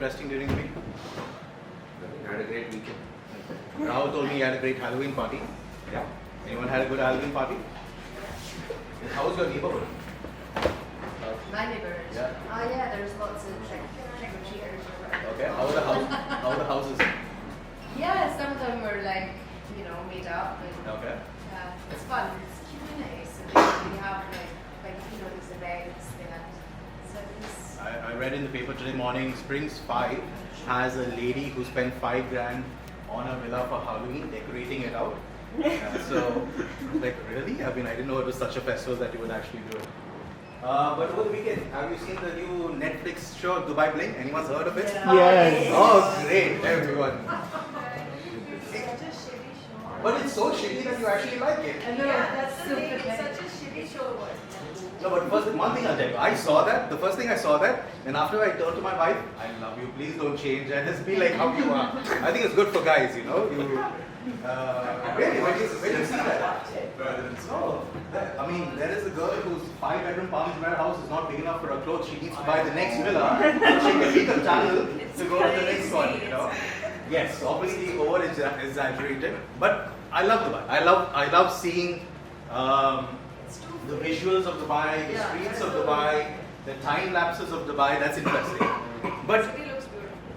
interesting during the week? You had a great weekend. Rahul told me he had a great Halloween party. Yeah. Anyone had a good Halloween party? How was your neighborhood? My neighborhood? Yeah. Oh yeah, there's lots of trick-or-treaters. Okay. How are the houses? Yeah, some of them were like, made up. And, Okay. it's fun. It's community, so we have these events. So it's. I read in the paper today morning, Springs 5 has a lady who spent $5,000 on a villa for Halloween, decorating it out. So, really? I mean, I didn't know it was such a festival that you would actually do it. But over the weekend, have you seen the new Netflix show, Dubai Bling? Anyone's heard of it? Yes. Oh, great, everyone. But it's so shitty that you actually like it. I know, That's the thing, it's such a shitty show it was. No, but first, one thing I'll tell you, I saw that, the first thing I saw that, and after I turned to my wife, I love you, please don't change, and just be like how you are. I think it's good for guys, you know. Really, when you see that. No, I mean, there is a girl whose 5-bedroom Palm Jumeirah house is not big enough for her clothes. She needs to buy the next villa so she can meet the channel to go to the next one, you know. Yes, obviously over exaggerated, but I love Dubai. I love seeing the visuals of Dubai, the streets of Dubai, the time lapses of Dubai. That's interesting. But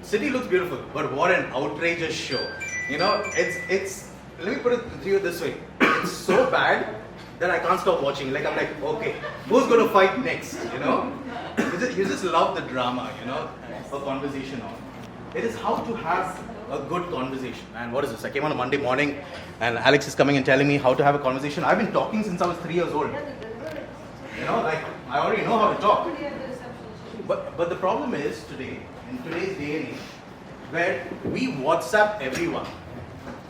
city looks beautiful. But what an outrageous show! You know, it's. Let me put it to you this way: it's so bad that I can't stop watching. Like I'm like, okay, who's going to fight next? You know, you just love the drama. You know, a conversation on. It is how to have a good conversation. And what is this? I came on a Monday morning and Alex is coming and telling me how to have a conversation. I've been talking since I was 3 years old. You know, like I already know how to talk. But the problem is today, in today's day and age, where we WhatsApp everyone.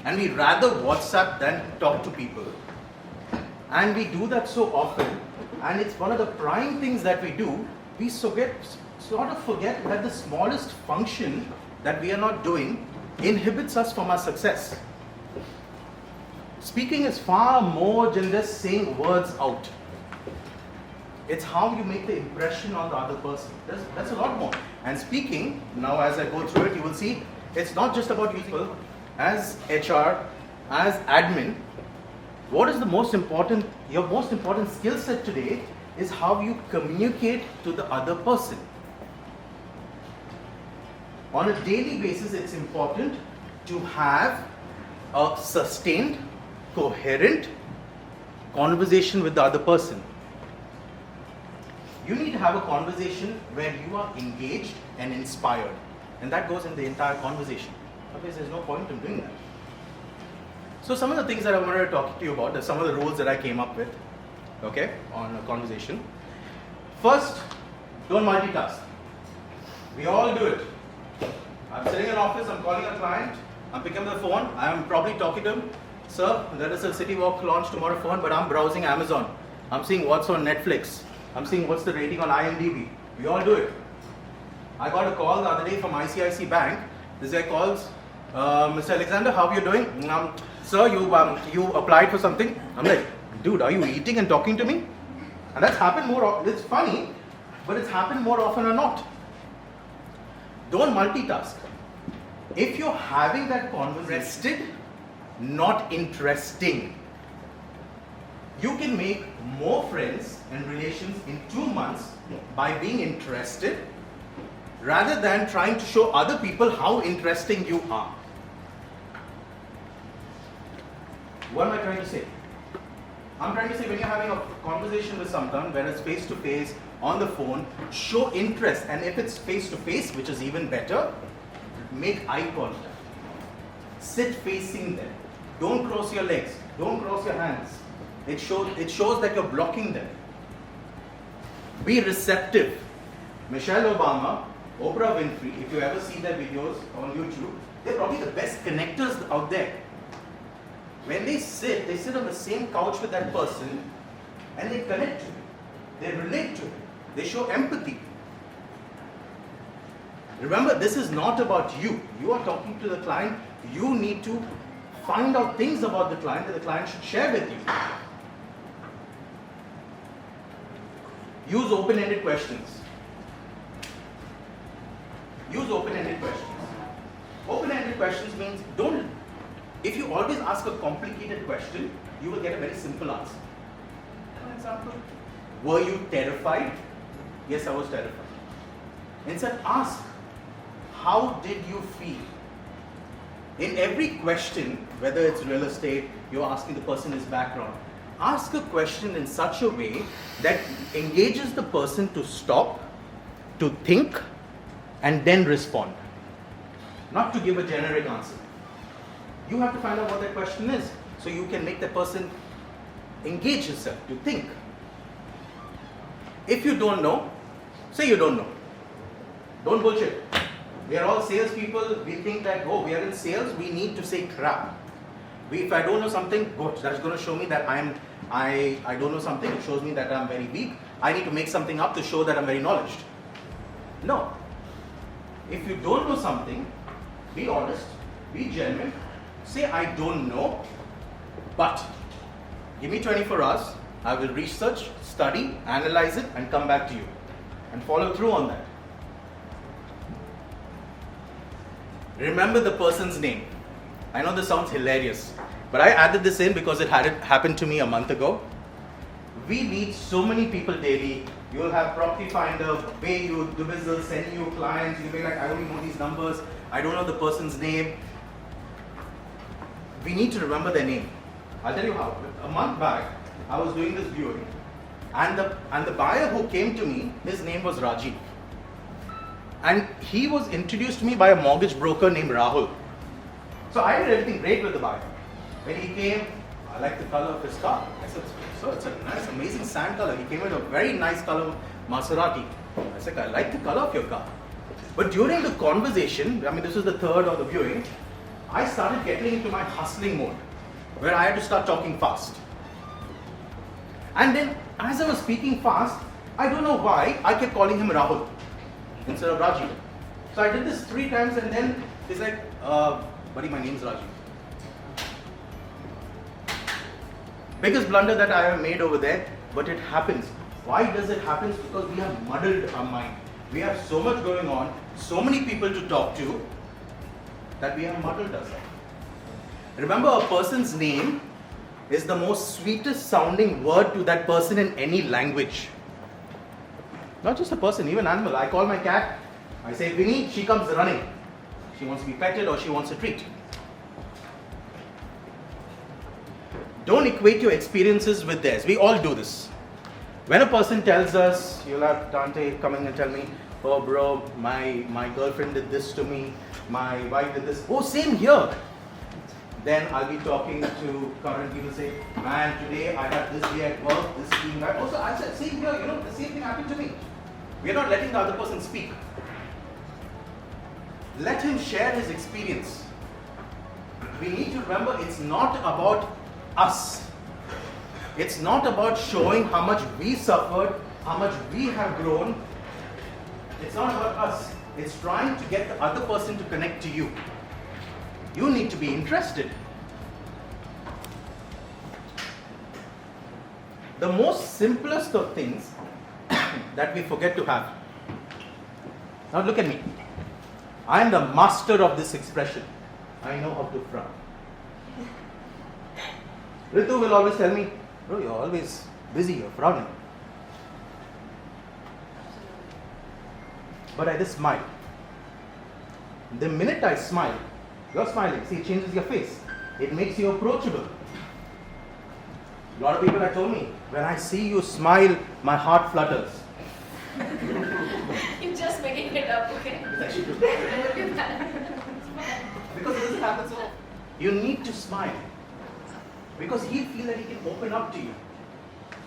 And we rather WhatsApp than talk to people. And we do that so often. And it's one of the prime things that we do. We sort of forget that the smallest function that we are not doing inhibits us from our success. Speaking is far more than just saying words out. It's how you make the impression on the other person. That's a lot more. And speaking, now as I go through it, you will see it's not just about people. As HR, as admin, what is the most important, your most important skill set today is how you communicate to the other person. On a daily basis, it's important to have a sustained, coherent conversation with the other person. You need to have a conversation where you are engaged and inspired. And that goes in the entire conversation. Otherwise, there's no point in doing that. So some of the things that I wanted to talk to you about are some of the rules that I came up with, okay, on a conversation. First, don't multitask. We all do it. I'm sitting in an office, I'm calling a client, I'm picking up the phone, I'm probably talking to him, sir, there is a City Walk launch tomorrow phone, but I'm browsing Amazon. I'm seeing what's on Netflix. I'm seeing what's the rating on IMDb. We all do it. I got a call the other day from ICICI Bank. This guy calls, Mr. Alexander, how are you doing? Sir, you applied for something? I'm like, dude, are you eating and talking to me? And that's happened more often. It's funny, but it's happened more often or not. Don't multitask. If you're having that conversation, rested, not interesting, you can make more friends and relations in 2 months by being interested rather than trying to show other people how interesting you are. What am I trying to say? I'm trying to say when you're having a conversation with someone, whether it's face to face, on the phone, show interest. And if it's face to face, which is even better, make eye contact. Sit facing them. Don't cross your legs. Don't cross your hands. It shows that you're blocking them. Be receptive. Michelle Obama, Oprah Winfrey, if you ever see their videos on YouTube, they're probably the best connectors out there. When they sit on the same couch with that person and they connect to it. They relate to it. They show empathy. Remember, this is not about you. You are talking to the client. You need to find out things about the client that the client should share with you. Use open-ended questions. use open-ended questions. Open-ended questions means if you always ask a complicated question, you will get a very simple answer. For example, were you terrified? Yes, I was terrified. Instead, ask, how did you feel? In every question, whether it's real estate, you're asking the person his background, ask a question in such a way that engages the person to stop, to think, and then respond. Not to give a generic answer. You have to find out what that question is, so you can make the person engage himself, to think. If you don't know, say you don't know. Don't bullshit. We are all salespeople. We think that, oh, we are in sales, we need to say crap. If I don't know something, good, that's going to show me that I don't know something. It shows me that I'm very weak. I need to make something up to show that I'm very knowledgeable. No. If you don't know something, be honest, be genuine, say I don't know, but give me 24 hours, I will research, study, analyze it, and come back to you. And follow through on that. Remember the person's name. I know this sounds hilarious, but I added this in because it happened to me a month ago. We meet so many people daily. You will have property finder, pay you, do business, send you clients. You'll be like, I only know these numbers. I don't know the person's name. We need to remember their name. I'll tell you how. A month back, I was doing this viewing, and the buyer who came to me, his name was Rajiv. And he was introduced to me by a mortgage broker named Rahul. So I did everything great with the buyer. When he came, I liked the color of his car. I said, so it's a nice, amazing sand color. He came in a very nice color Maserati. I said, I like the color of your car. But during the conversation, I mean, this was the third or the viewing, I started getting into my hustling mode, where I had to start talking fast. And then, as I was speaking fast, I don't know why, I kept calling him Rahul instead of Rajiv. So I did this 3 times, and then he's like, buddy, my name is Rajiv. Biggest blunder that I have made over there, but it happens. Why does it happen? Because we have muddled our mind. We have so much going on, so many people to talk to, that we have muddled ourselves. Remember, a person's name is the most sweetest sounding word to that person in any language. Not just a person, even animal. I call my cat, I say Winnie, she comes running. She wants to be petted or she wants a treat. Don't equate your experiences with theirs. We all do this. When a person tells us, you'll have Dante coming and tell me, oh bro, my girlfriend did this to me, my wife did this. Oh, same here. Then I'll be talking to current people, say, man, today I had this day at work, this team, that. Also, I said, same here, the same thing happened to me. We are not letting the other person speak. Let him share his experience. We need to remember, it's not about us. It's not about showing how much we suffered, how much we have grown. It's not about us. It's trying to get the other person to connect to you. You need to be interested. The most simplest of things that we forget to have. Now look at me. I am the master of this expression. I know how to frown. Ritu will always tell me, bro, you're always busy, you're frowning. But I just smile. The minute I smile, you're smiling. See, it changes your face. It makes you approachable. A lot of people have told me, when I see you smile, my heart flutters. You're just making it up, okay? It's actually true. Because it doesn't happen so. You need to smile. Because he'll feel that he can open up to you.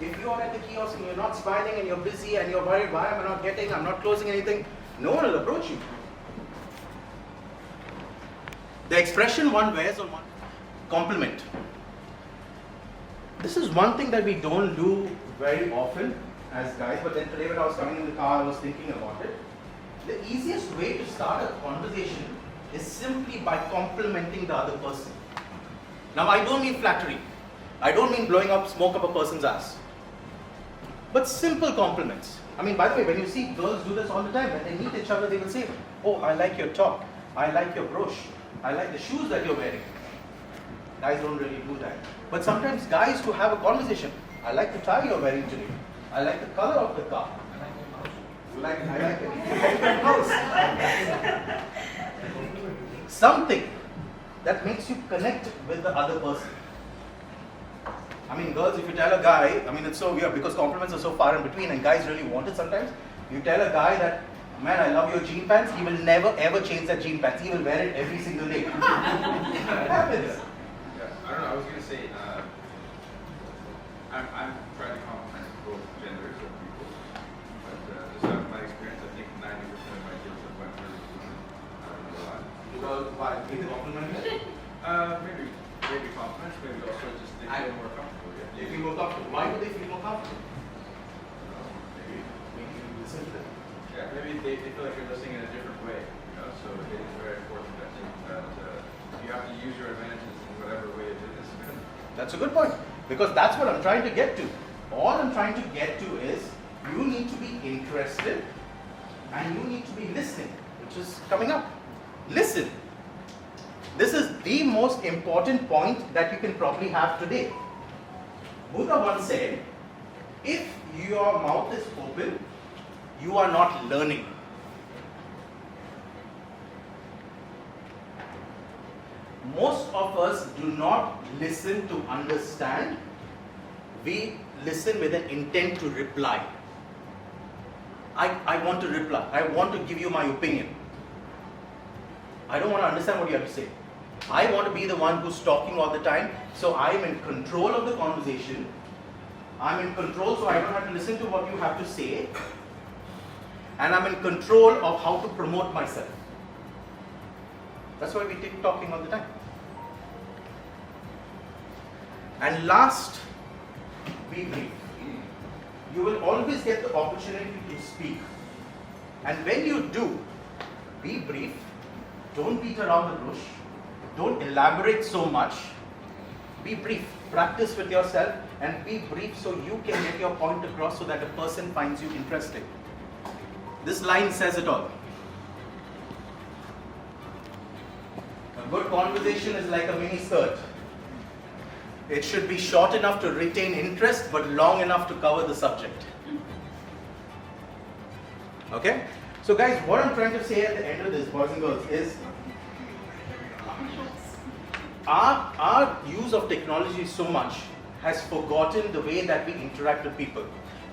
If you are at the kiosk and you're not smiling and you're busy and you're worried, why am I not getting, I'm not closing anything, no one will approach you. The expression one wears on one, compliment. This is one thing that we don't do very often as guys, but then today when I was coming in the car, I was thinking about it. The easiest way to start a conversation is simply by complimenting the other person. Now, I don't mean flattery. I don't mean blowing up smoke up a person's ass. But simple compliments. I mean, by the way, when you see girls do this all the time, when they meet each other, they will say, oh, I like your top, I like your brooch, I like the shoes that you're wearing. Guys don't really do that. But sometimes guys to have a conversation, I like the tie you're wearing today, I like the color of the car. I like it. House. Something that makes you connect with the other person. I mean, girls, if you tell a guy, I mean, it's so weird because compliments are so far in between and guys really want it sometimes. You tell a guy that, man, I love your jean pants, he will never ever change that jean pants. He will wear it every single day. What happens? Yeah, I don't know, I was going to say, I'm trying to compliment both genders of people, but just out of my experience, I think 90% of my deals have went really smoothly. I don't know why. Because why? Is it complimented? Maybe compliments, maybe also just they feel more comfortable. Yeah. They feel more comfortable. Why do they feel more comfortable? Maybe. Maybe you listen to them. Yeah, maybe they feel like you're listening in a different way, you know, so it is very important, I think, that you have to use your advantages in whatever way it is. That's a good point. Because that's what I'm trying to get to. All I'm trying to get to is you need to be interested and you need to be listening, which is coming up. Listen. This is the most important point that you can probably have today. Buddha once said, if your mouth is open, you are not learning. Most of us do not listen to understand. We listen with an intent to reply. I want to reply. I want to give you my opinion. I don't want to understand what you have to say. I want to be the one who's talking all the time, so I'm in control of the conversation. I'm in control, so I don't have to listen to what you have to say. And I'm in control of how to promote myself. That's why we take talking all the time. And last, be brief. You will always get the opportunity to speak. And when you do, be brief. Don't beat around the bush. Don't elaborate so much. Be brief. Practice with yourself and be brief so you can get your point across so that a person finds you interesting. This line says it all. A good conversation is like a mini skirt. It should be short enough to retain interest but long enough to cover the subject. Okay? So guys, what I'm trying to say at the end of this, boys and girls, is our use of technology so much has forgotten the way that we interact with people.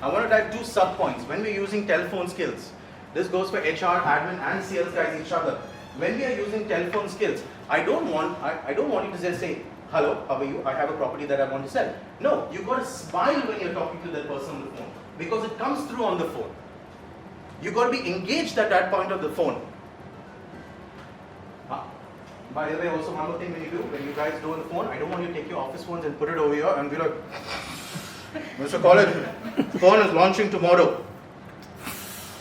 I want to dive 2 sub-points. When we're using telephone skills, this goes for HR, admin and sales guys each other. When we are using telephone skills, I don't want you to just say, hello, how are you? I have a property that I want to sell. No, you've got to smile when you're talking to that person on the phone because it comes through on the phone. You've got to be engaged at that point of the phone. By the way, also one more thing when you guys do on the phone, I don't want you to take your office phones and put it over here and be like, Mr. College, phone is launching tomorrow.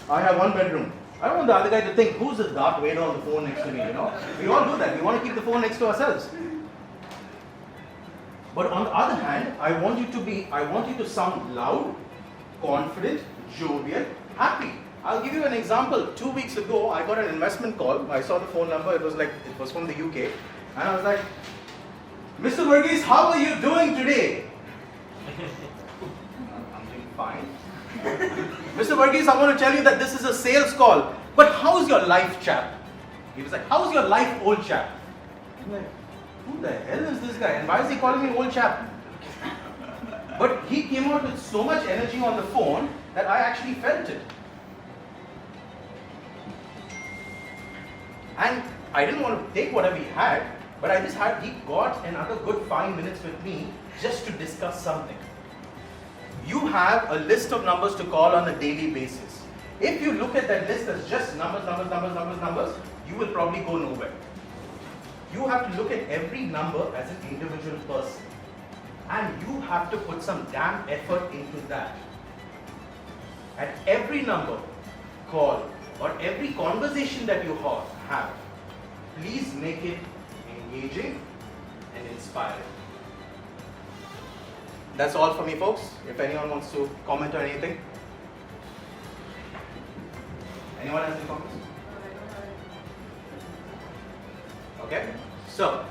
I have 1 bedroom. I don't want the other guy to think, who's this Darth Vader on the phone next to me, you know? We all do that. We want to keep the phone next to ourselves. But on the other hand, I want you to sound loud, confident, jovial, happy. I'll give you an example. 2 weeks ago, I got an investment call. I saw the phone number. It was from the UK. And I was like, Mr. Verghese, how are you doing today? I'm doing fine. Mr. Verghese, I want to tell you that this is a sales call. But how's your life, chap? He was like, how's your life, old chap? I'm like, who the hell is this guy? And why is he calling me old chap? But he came out with so much energy on the phone that I actually felt it. And I didn't want to take whatever he had, but he got another good 5 minutes with me just to discuss something. You have a list of numbers to call on a daily basis. If you look at that list as just numbers, you will probably go nowhere. You have to look at every number as an individual person. And you have to put some damn effort into that. At every number, call, or every conversation that you have, please make it engaging and inspiring. That's all for me, folks. If anyone wants to comment on anything. Anyone has any comments? Okay. So,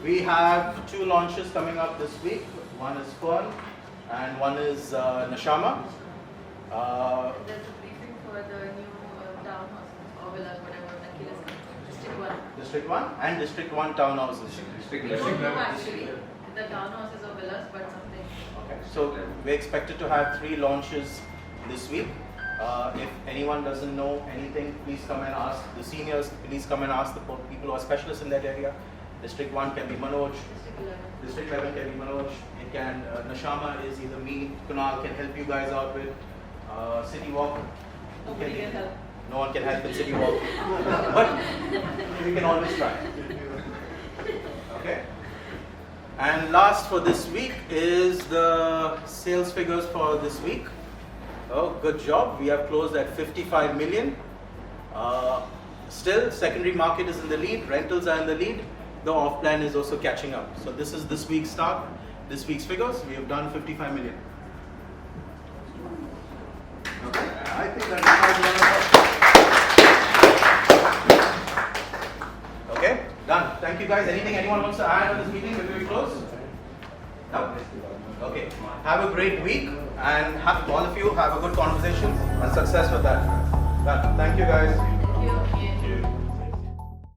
we have 2 launches coming up this week. One is Fern and one is Nashama. There's a briefing for the new townhouses or villas, whatever Nakil is coming. District 1. District 1 and District 1 townhouses. No, actually, the townhouses or villas, but something. Okay. So we're expected to have 3 launches this week. If anyone doesn't know anything, please come and ask the seniors. Please come and ask the people who are specialists in that area. District 1 can be Manoj. District 11. District 11 can be Manoj. It can Nashama is either me, Kunal can help you guys out with. City Walk. Nobody can help. No one can help in City Walk, but we can always try. Okay. And last for this week is the sales figures for this week. Oh, good job. We have closed at 55 million. Still, secondary market is in the lead. Rentals are in the lead. The off-plan is also catching up. So this is this week's start, this week's figures. We have done 55 million. Okay. I think that is okay. Done. Thank you guys. Anything anyone wants to add on this meeting before we close? No? Okay. Have a great week and all of you have a good conversation and success with that. Done. Thank you guys. Thank you.